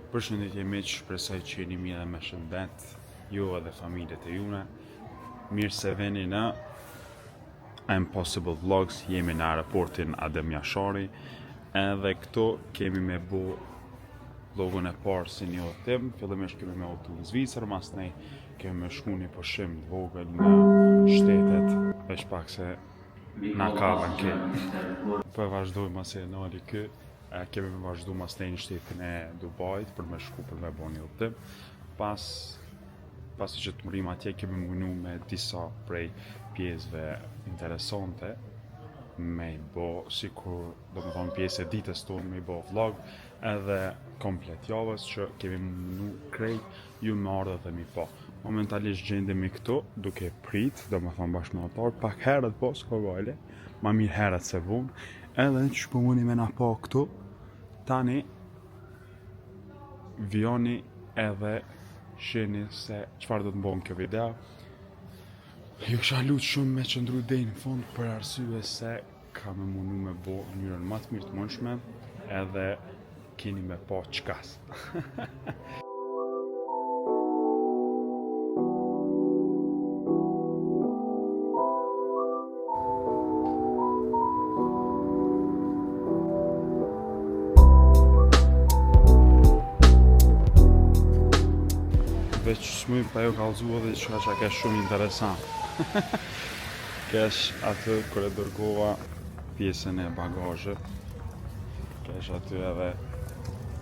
Përshëndetje miq, shpresoj që jeni mirë dhe me shëndet, ju edhe familjet e june. Mirë se veni në Impossible Vlogs, jemi në aeroportin Adem Jashari, edhe këto kemi me bo vlogun e parë si një udhëtim. Fillimisht kemi me udhëtu në Zvicër, masnej kemi me shku një pushim të vogël në shtetet, veç pak se na ka banke. Po e vazhdojmë ase në ali kë. Kemi me vazhdu masnej në shtetin e Dubajt për me shku për me bo një udhëtim. Pasi që të mërim atje kemi munu me disa prej pjesëve interesante me i bo, sikur do më thonë pjesë e ditës tonë me i bo vlog edhe komplet javës që kemi munu krejt ju me ardhe dhe mi po. Momentalisht gjendemi këto duke prit, do më thonë bashkë me atar, pak herët po, s'ka gale, ma mirë herët se vonë, edhe në që shpëmuni me na po këto, tani vjoni edhe sheni se qëfar do të mbon kjo video. Ju kësha lutë shumë me qëndru dej në fund për arsye se ka me mundu me bo njërën më të mirë të mundshme edhe keni me po qkas. Veç shmuj pa jo kalzua dhe që kesh shumë interesant. Kesh aty kër e dërgova pjesën e bagazhët. Kesh aty edhe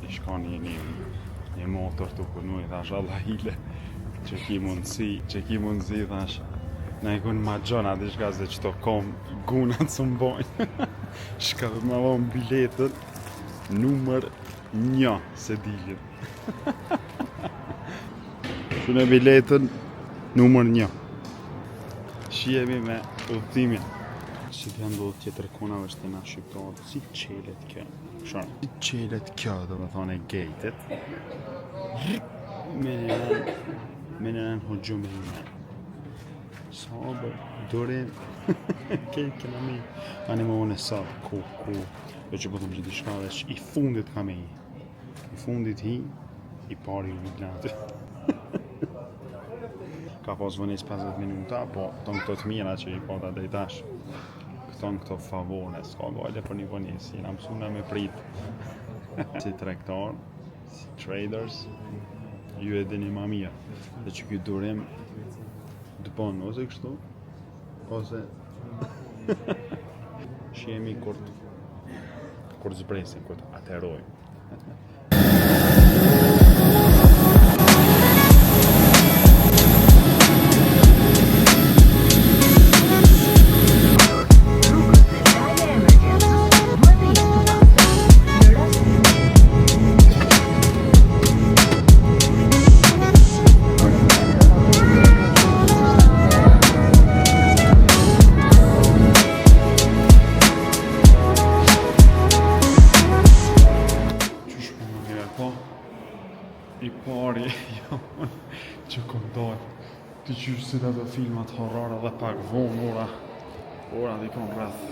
i shka një motor të punu i thash Allah hile që ki mundësi thash na i kun ma gjona di shka se qëto kom gunat së mbojnë. Shka dhe ma vonë biletën numër 1 se dilin. Shune biletën numër 1. Shihemi me udhëtimin. Si të ndodhë tjetër konave është të na shqiptarët, si qelet kjo. Si qelet kjo, do me thone gejtet. Me nënen hoxhum e një. Sabër, dorim. Kejt këna me. Ani më unë e sabë, ku. Do që pëtëm që t'i shka dhe që i fundit ka me hi. I fundit hi, i pari u viglati. Ka pas vënis 50 minuta, po këton këto të mira që i pata dhe i tash. Këton këto favore, s'ka gale për një vënis, jena mësuna me prit. Si trektar, si traders, ju e dini ma mirë. Dhe që kjo durim të bon ose kështu, ose shemi kur zbresin, kur të aterojmë. I pari që kom dalë të qysh si dhe filmat horrore dhe pak vonë ora dhe kom rrëth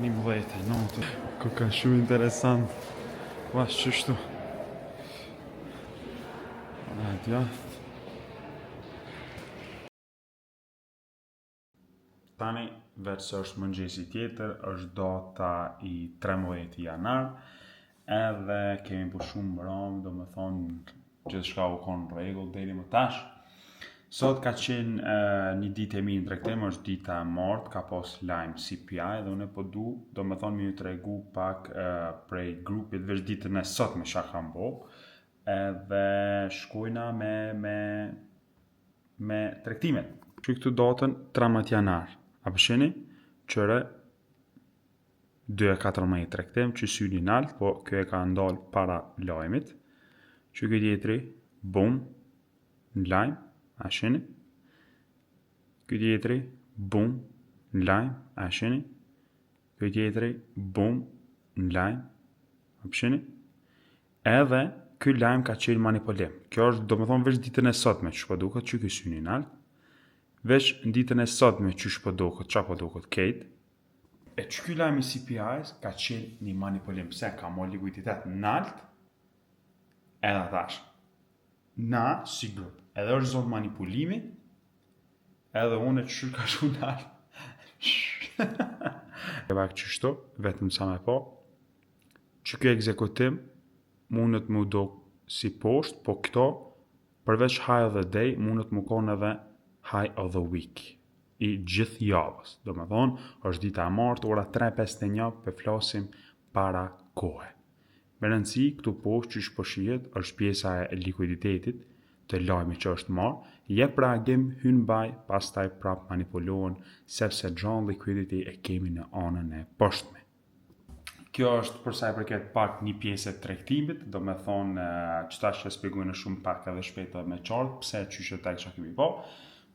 11 notë. Ko ka shumë interesant vash qështu djath. Tani veç se është mëngjesi tjetër, është data i 13 janar, edhe kemi për shumë mëram, do me thonë gjithë shka u konë regull deri më tash. Sot ka qenë një ditë e mirë në tregtim, është dita e martë, ka pas lajm CPI dhe unë po do me thonë mi ju tregu pak prej grupit veç ditën e sot me shka kam bo, edhe shkojna me tregtimet. Që këtu datën 13 janar, a përshini, qëre 2.14 tregtim që syni nalt, po kjo e ka ndalë para lajmit. Që kjo tjetëri, bum, në lajm, a shini. Kjo tjetëri, bum, në lajm, a shini. Kjo tjetëri, bum, në lajm, a shini. Edhe, kjo lajm ka qenë manipulim. Kjo është, do më thonë, veç ditën e sotme që shpo duket, që kjo syni nalt. Veç në ditën e sotme që shpo duket, qa po duket kejt. E që ky lajm i CPI-s ka qenë një manipulim, pse ka mo likuiditet nalt, Edhe thash, na, si grup, edhe është zonë manipulimi, edhe unë që ka shumë nalë. E vak qështu, vetëm sa me po, që kjo ekzekutim mundet mu do si poshtë, po këto, përveç high of the day, mundet mu konë edhe high of the week, i gjithë javës. Do me thonë, është dita e martë, ora 3:51, për flasim para kohë. Me rëndësi, këtu poshtë që shpëshijet, është pjesa e likuiditetit, të lajmi që është marë, jep reagim, hynë baj, pastaj prap manipulohen, sepse John Liquidity e kemi në anën e poshtme. Kjo është përsa i përket pak një pjesë e tregtimit, do me thonë qëta që spjegojnë shumë pak edhe shpejt me qartë, pse qyshe tek që kemi po,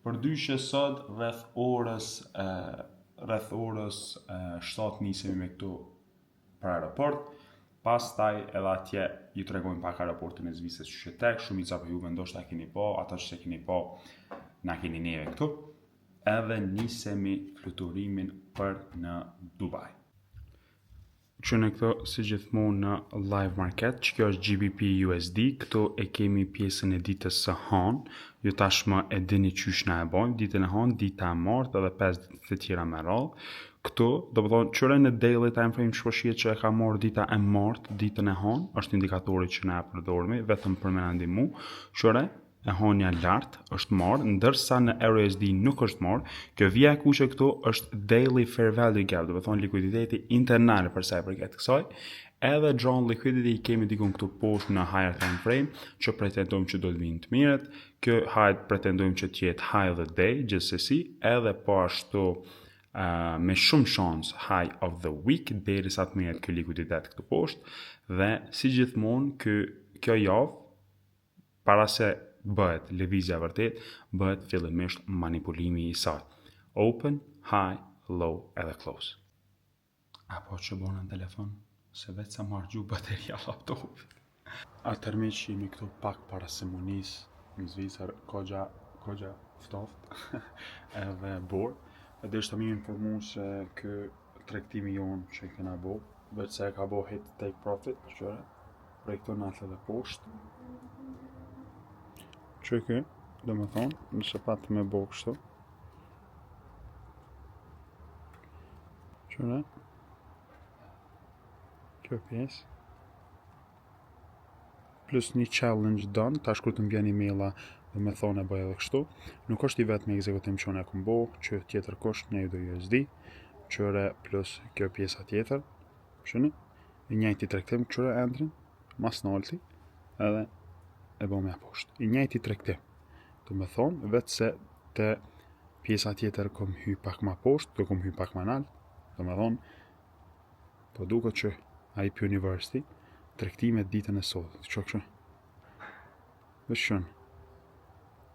për dyshe sot rreth orës 7 nisemi me këtu për aeroport, pastaj edhe atje ju tregojmë pak aeroportin e Zvicrës që tek, shumica për juve ndoshta keni po, ata që se keni po, na keni neve këtu, edhe nisemi fluturimin për në Dubai. Që në këto si gjithmonë në live market, që kjo është GBP USD, këto e kemi pjesën e ditës së hanë, ju tashmë e dini qysh na e bojmë, ditën e hanë, dita e martë edhe 5 ditë të tjera me radhë. Këto, do më thonë, qëre në daily time frame që përshjet që e ka morë dita e martë, ditën e hanë, është indikatori që na e përdormi, vetëm për me nëndimu, qëre e honja lartë është marrë, ndërsa në EURUSD nuk është marrë. Kjo vija e kuqe këtu është daily fair value gap, do të thonë likuiditeti internal për sa i përket kësaj. Edhe John Liquidity kemi dikun këtu poshtë në higher time frame, që pretendojmë që do të vinë të mirët. Kjo high pretendojmë që të jetë high of the day, gjithsesi, edhe po ashtu me shumë shans high of the week, derisa të mirët kjo likuiditet këtu poshtë, dhe si gjithmonë kjo javë, para se bëhet lëvizja vërtet, bëhet fillimisht manipulimi i saj. Open, high, low edhe close. Apo që bona në telefon, se vetë sa marrë gju bateria laptopit. Atërmi që jemi këtu pak para semonis në Zvicër, kogja ftoft edhe bor. Edhe ishtë të mi informu se kë tregtimi jonë që i këna bo, vetë se e ka bo hit take profit, qëre, prej këto natë dhe poshtë. Që kë, do me thonë, nëse patë me bo kështu. Qëre, kjo pjesë. Plus një challenge done, tash kur të mbjen emaila, do me thonë e bëj edhe kështu. Nuk është i vetë me ekzekutim që unë e këmbo, që tjetër kosht një do USD, qëre plus kjo pjesa tjetër, shëni, i njëjti tregtim, qëre endrin, mas nalti, edhe e bo me poshtë. I njëjti tregtim, do me thonë, vetë se të pjesa tjetër kom hy pak ma poshtë, do kom hy pak ma naltë, do me thonë, po duke që IP University, tregtimet ditën e sotit, që kështë? Vëshën,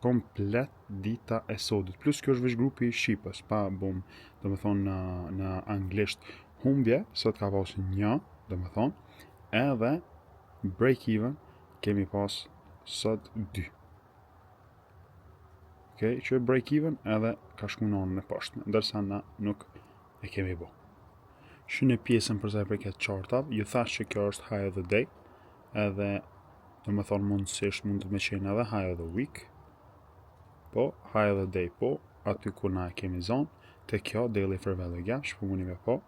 komplet dita e sotit, plus kjo është vesh grupi i Shqipës, pa bom, do me thonë në anglisht, humbje, sot ka pas një, do me thonë, edhe break even, kemi pas sot 2. Okay, që break even edhe ka shku në anën e poshtme, ndërsa na nuk e kemi bo. Që në pjesën përsa e përket chartav, ju thash që kjo është high of the day, edhe do me thonë mundësisht mund të me qenë edhe high of the week, po, high of the day po, aty ku na e kemi zonë, të kjo daily fair value gap, shpëmuni me po,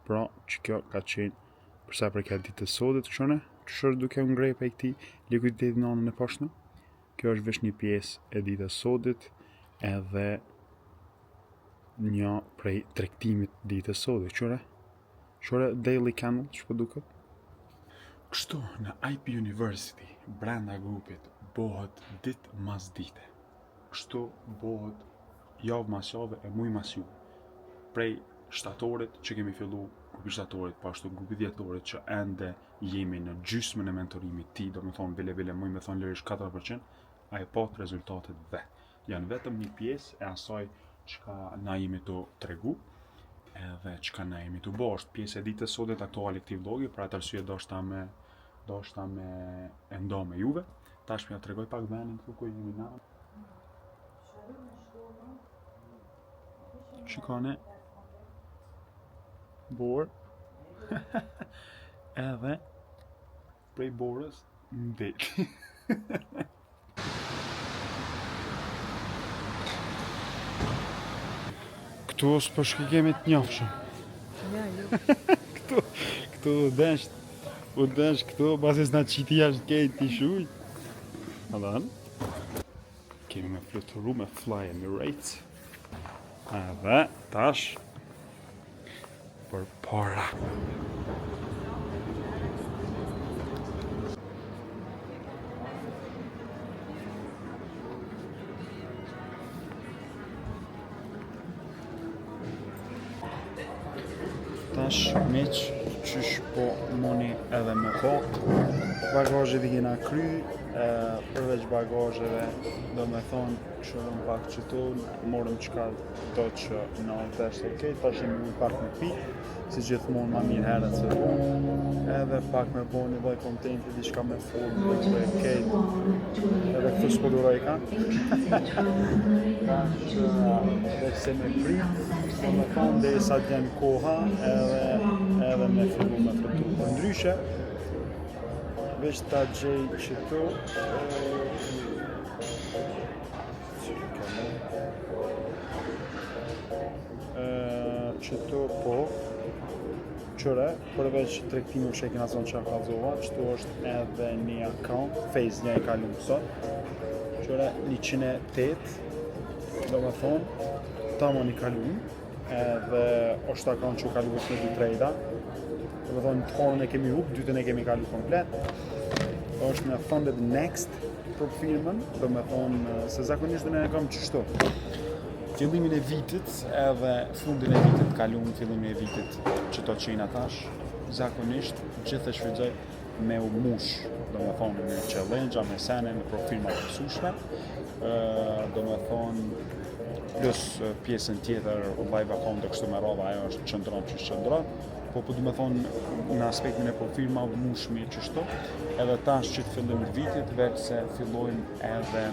pra që kjo ka qenë përsa e përket ditës sotit, këshone, që është duke unë grej për e këti likuiditetin në anën e poshtme, kjo është vesh një pjesë e ditës sotit, edhe një prej tregtimit ditës sotit, qëre daily candle që po duket. Kështu në IP University, brenda grupit, bohet ditë mas dite. Kështu bohet javë mas javë e muj mas ju. Prej shtatorit që kemi fillu, grupi shtatorit, pashtu grupi djetorit që ende jemi në gjysmën e mentorimit ti, do me thonë bile muj me thonë lërish 4%, a e pot rezultatet vetë. Janë vetëm një pjesë e asaj çka na jemi të tregu, edhe çka na jemi të bo, është pjesë e ditës sotit aktuali këtij vlogi, për atë arsye do shta me e ndo me juve. Tash më ja tregoj pak vendin këtu ku jemi na. Shikone. Bor. Edhe prej borës mbet. Këtu është për shkikemi të njofshëm. Këtu u desh këtu, basi s'na qiti jashtë kejt t'i shuj. Adan. Kemi me fluturu me Fly Emirates. Edhe tash për para. Tash miq, qysh po muni edhe me kot. Bagazhet i kena kry, përveç bagazheve, do me thonë, këshërëm pak qëtu, morëm qka do që në teshtë okej, tash jemi pak me pi, si gjithmonë ma mirë herët se po, edhe pak me bo një dhe kontenti, diçka me formë, dhe kejt, edhe këtu s'po duroj ka. Tash, dhe se me pri, do me thonë, dhe sa t'jen koha, edhe me fillu me flutu. Për ndryshe, veç ta gjej qëtu, qëtu po, qëre, përveç tregtimi që e kena zonë që kalzova, qëtu është edhe një account, Face një e kalu sot, qëre 108, do me thonë, ta mo një kalu, edhe është account që kalu është në 2 trejda, do me thonë të honën e kemi hup, 2-tën e kemi kalu komplet, është në funded next për firmën, do me thonë se zakonisht dhe ne kam qështu. Fillimin e vitit edhe fundin e vitit kalum, fillimin e vitit që to qena tash, zakonisht gjithë e shfrytëzoj me u mush, do me thonë me challenge, me sene, me firma të mësueshme, do me thonë plus pjesën tjetër live account kështu me radha, ajo është qëndron që qëndron, po du me thonë në aspektin e firma u mushmi qështu, edhe tash që të fillim të vitit, veç se fillojmë edhe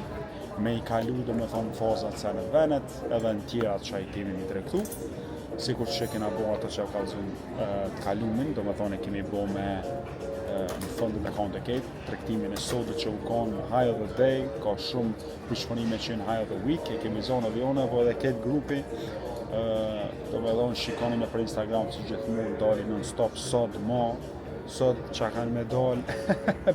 me i kalu, do me thonë, fazat se në venet, edhe në tjera që i kemi një tregtu, sikur që kena bo ato që ka zun të kalumin, do me thonë e kemi bo me në fundit account e kejt, tregtimin e sotit që u konë High of the Day, ka shumë përshpënime që në High of the Week, e kemi zonë avione, po edhe ketë grupi, do me thonë shikoni me për Instagram që gjithmonë dali non-stop sot që kanë me dollë,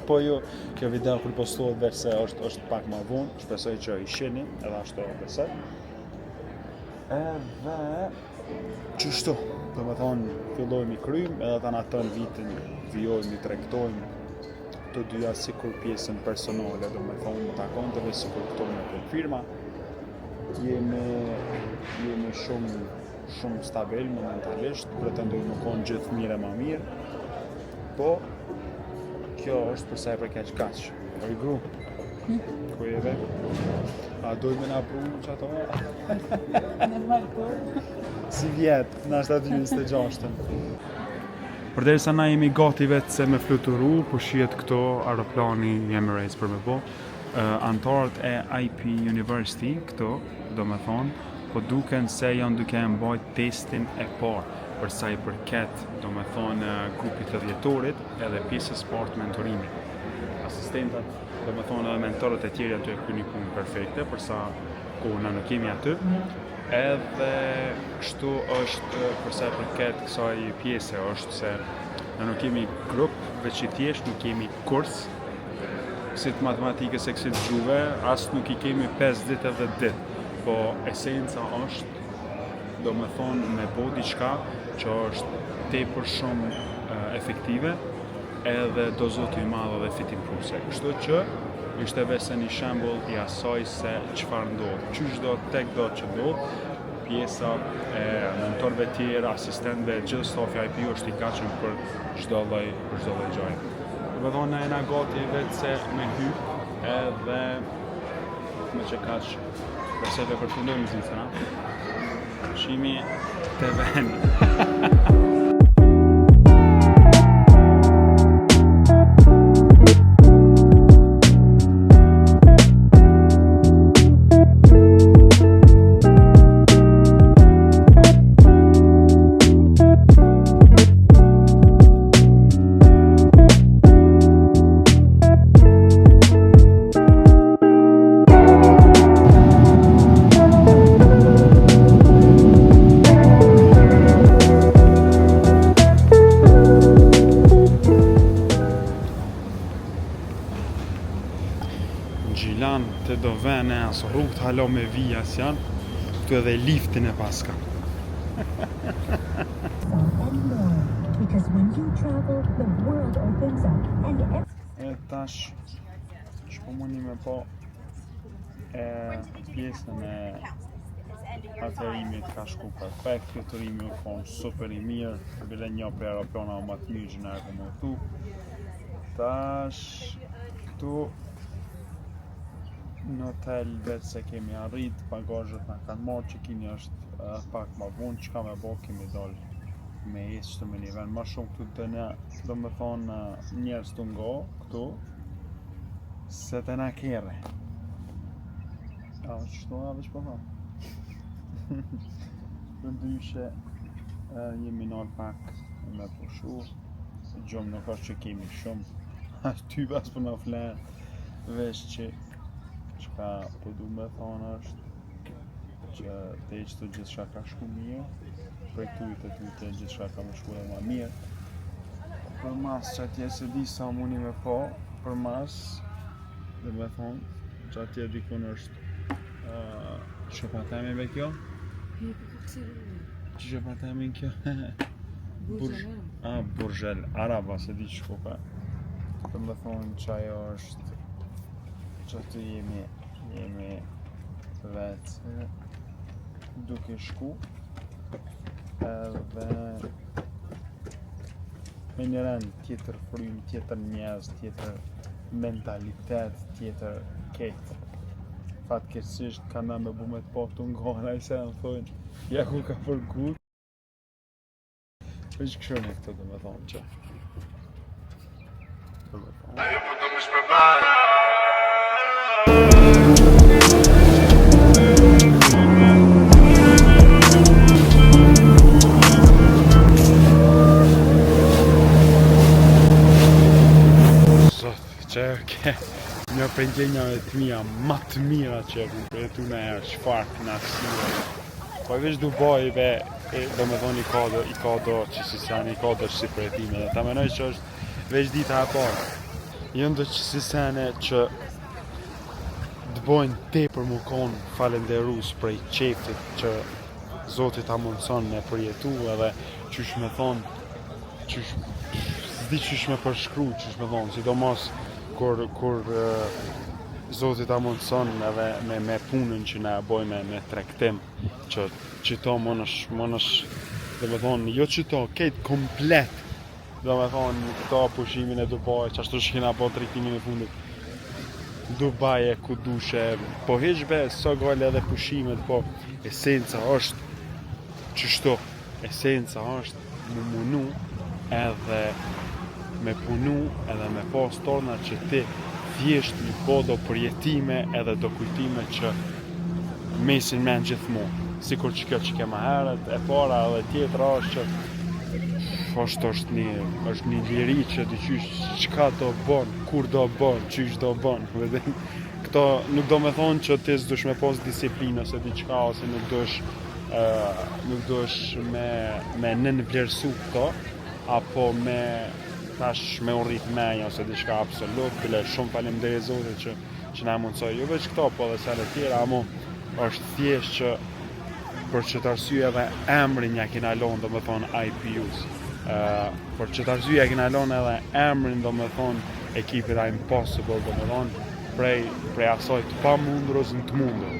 po ju, kjo video kur postohet veç se është pak ma vonë, shpresoj që i shini, edhe ashtu besoj. Edhe, qështu, do me thonë, fillojmë i krymë, edhe ta në tënë vitin, vjojmë, i tregtojmë të dyja si kur pjesën personale, do me thonë, të akonteve, si kur këto me për firma. Jemi shumë stabil, momentalisht, pretendojmë në konë gjithë mire ma mirë, po, kjo është përsa e përkeq kaq. Oj gru, ku jeve? A dojme nga pru që ato? Normal po. Si vjetë, në ashtë aty 26-ën. Përderisa na jemi gati vetë se me fluturu, po shihet këto aeroplani Emirates për me bo. Antarët e IP University, këto, do me thonë, po duken se janë duke e mbajt testin e parë, përsa i përket, do me thonë, grupit të dhjetorit edhe pjesës partë mentorimi. Asistentat, do me thonë, edhe mentorët e tjeri aty e kry një punë perfekte, përsa kohë në nuk kemi aty, edhe kështu është përsa i përket kësaj pjese është se në nuk kemi grup, veç i thjesht nuk kemi kurs, si të matematikës e kësit gjuve, asë nuk i kemi 5 ditë edhe ditë, po esenca është, do me thonë, me bo diçka që është tepër shumë efektive edhe dozot i madhe dhe fitim pruse. Kështu që ishte vese një shembull i asaj se çfarë ndodh. Qysh do tek do që ndodh, pjesa e mentorëve tjerë, asistentëve, gjithë stafi IP është i gatshëm për çdo lloj gjëje. Do të thonë na gati vetë se me hyp edhe me që kaq përse të përfundojmë zicën, a? Shimi të vend. do vene, as rrugët halo me vija as janë, këtu edhe liftin e paska. Because when you travel, the world opens up and E tash, shpomuni me po pjesën e atërimit ka shku perfekt, atërimi u konë super I mirë, bile një për aeroplana më të mirë që në e këmë tu. Tash, këtu në hotel vetë se kemi arrit, bagazhet na kanë marrë që kini është pak ma vonë, që ka me bo kemi dollë me esë të me një vend ma shumë këtu të ne, do me thonë njerës të ngo këtu, se të na kere. A, qështu a veç po thonë? Për ndryshe, jemi nërë pak me pushu, gjumë nuk është që kemi shumë, ty pas për në flenë, veç që ka po du me thonë është që të ishtë të gjithë shka ka shku mirë, prej tujtë gjithë shka ka më shku dhe ma mirë. Për mas që atje se di sa muni me po, për mas, dhe me thonë, që atje dikun është që pa temi be kjo? Që pa temi kjo? Burgjel, araba se di që pa. Dhe me thonë që ajo është që aty jemi vetë duke shku edhe me një rend tjetër frym, tjetër njerëz, tjetër mentalitet, tjetër ketë. Fatkeqësisht kanë me bu me të po të ngona I se në thonë ja ku ka përgut. Veç këshën e këtë dhe me thonë që një për ndjenjave të mija, ma të mira që për jetu në herë, çfarë kënaqësie. Po veç Dubai be, do me thonë I ka do që si sani, I ka do që si për jetime, dhe ta menoj që është veç dita e parë. Jënë do që si sene që të bojnë te për mu konë falenderus prej qeftit që Zotit ta mundëson me përjetu edhe qysh me thonë, s'di qysh me përshkru, qysh me thonë, sidomos kur Zotit ta mundëson edhe me punën që na bojme me tregtim që to monësh dhe me thonë jo që to ketë komplet dhe me thonë këto pushimin e Dubai që ashtu që kena po tregtimin e fundit Dubai e ku dushe po heqbe so gale edhe pushimet po esenca është qështu esenca është më munu edhe me punu edhe me pas torna që ti thjesht një bodo përjetime edhe do kujtime që mesin men gjithmonë. Sikur që kjo që kema herët, e para edhe tjetra është që është një liri që di qysh qka do bon, kur do bon, qysh do bon. Këto nuk do me thonë që ti s'dush me pas disiplinë ose diçka ose nuk dush me nënvlerësu këto, apo me tash me urrit meja ose diçka absolut, bile shumë faleminderit Zotit që na mundsoi jo veç këto, po edhe sa të tjera, amo është thjesht që për që të arsye edhe emrin ja kena lonë, do me thonë IPUs. Për që të arsye ja kena lonë edhe emrin, do me thonë ekipit Impossible, do me thonë prej asoj të pa mundurës në të mundur.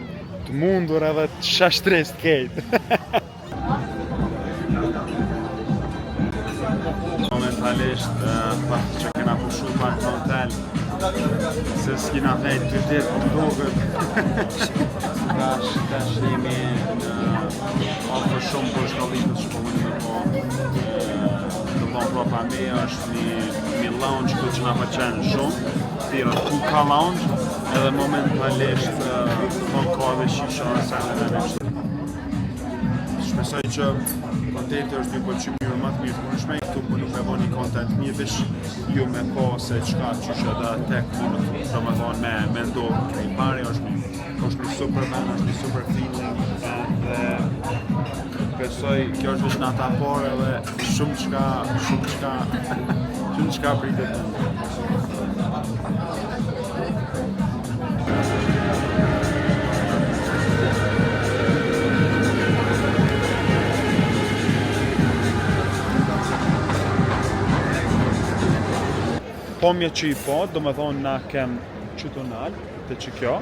Të mundur edhe të shashtres të kejtë. Momentalisht, që kena pushu pak në hotel, se s'kina thejt 2 ditë për drogët. Tash jemi ofër shumë për shkollimës që po me po të thonë propa me është një lounge këtë që nga përqenë shumë, tira Kuka Lounge, edhe momentalisht ka dhe shisha në sajnë dhe nështë. Shpesoj që kontenti është një pëlqim mirë më të mirë të mundshme, këtu më nuk me bo një kontent mirë, veç ju me po se qka qysh edhe tek mundët, do me thonë me ndohë këni pari, është një super band, është një super feeling, dhe besoj kjo është veç në ata por edhe shumë qka pritet në. pomje që i po, do me thonë na kem qëtu nalë, të që kjo,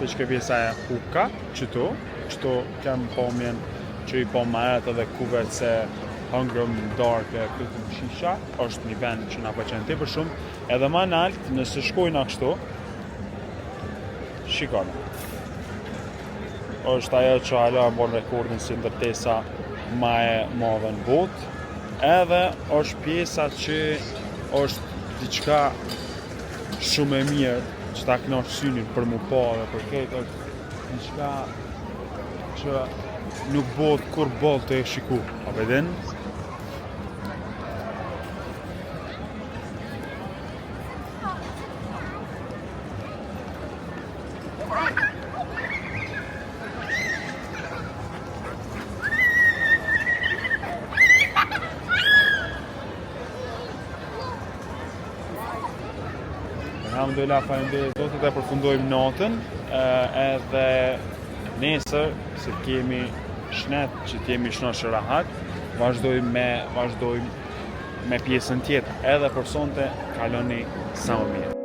të që pjesa e huka, qëtu kem pomjen që i po maret edhe kuvet se Hunger in the Dark e këtë në shisha, është një vend që na pëlqen tepër shumë, edhe ma nalt, nëse shkojna kështu, shikoni. Është ajo që hala bon rekordin si ndërtesa ma e madhe në botë, edhe është pjesa që është diçka shumë e mirë, që ta kënash synin për mu pa dhe për këtë, është diçka që nuk bëhet kur boll të e shiku, a vedin? Alhamdulillah, faleminderit zotit, e përfundojmë natën, edhe nesër, se kemi shnet që t'jemi shnosh rahat, vazhdojmë me pjesën tjetër, edhe për sonte kaloni sa më mirë.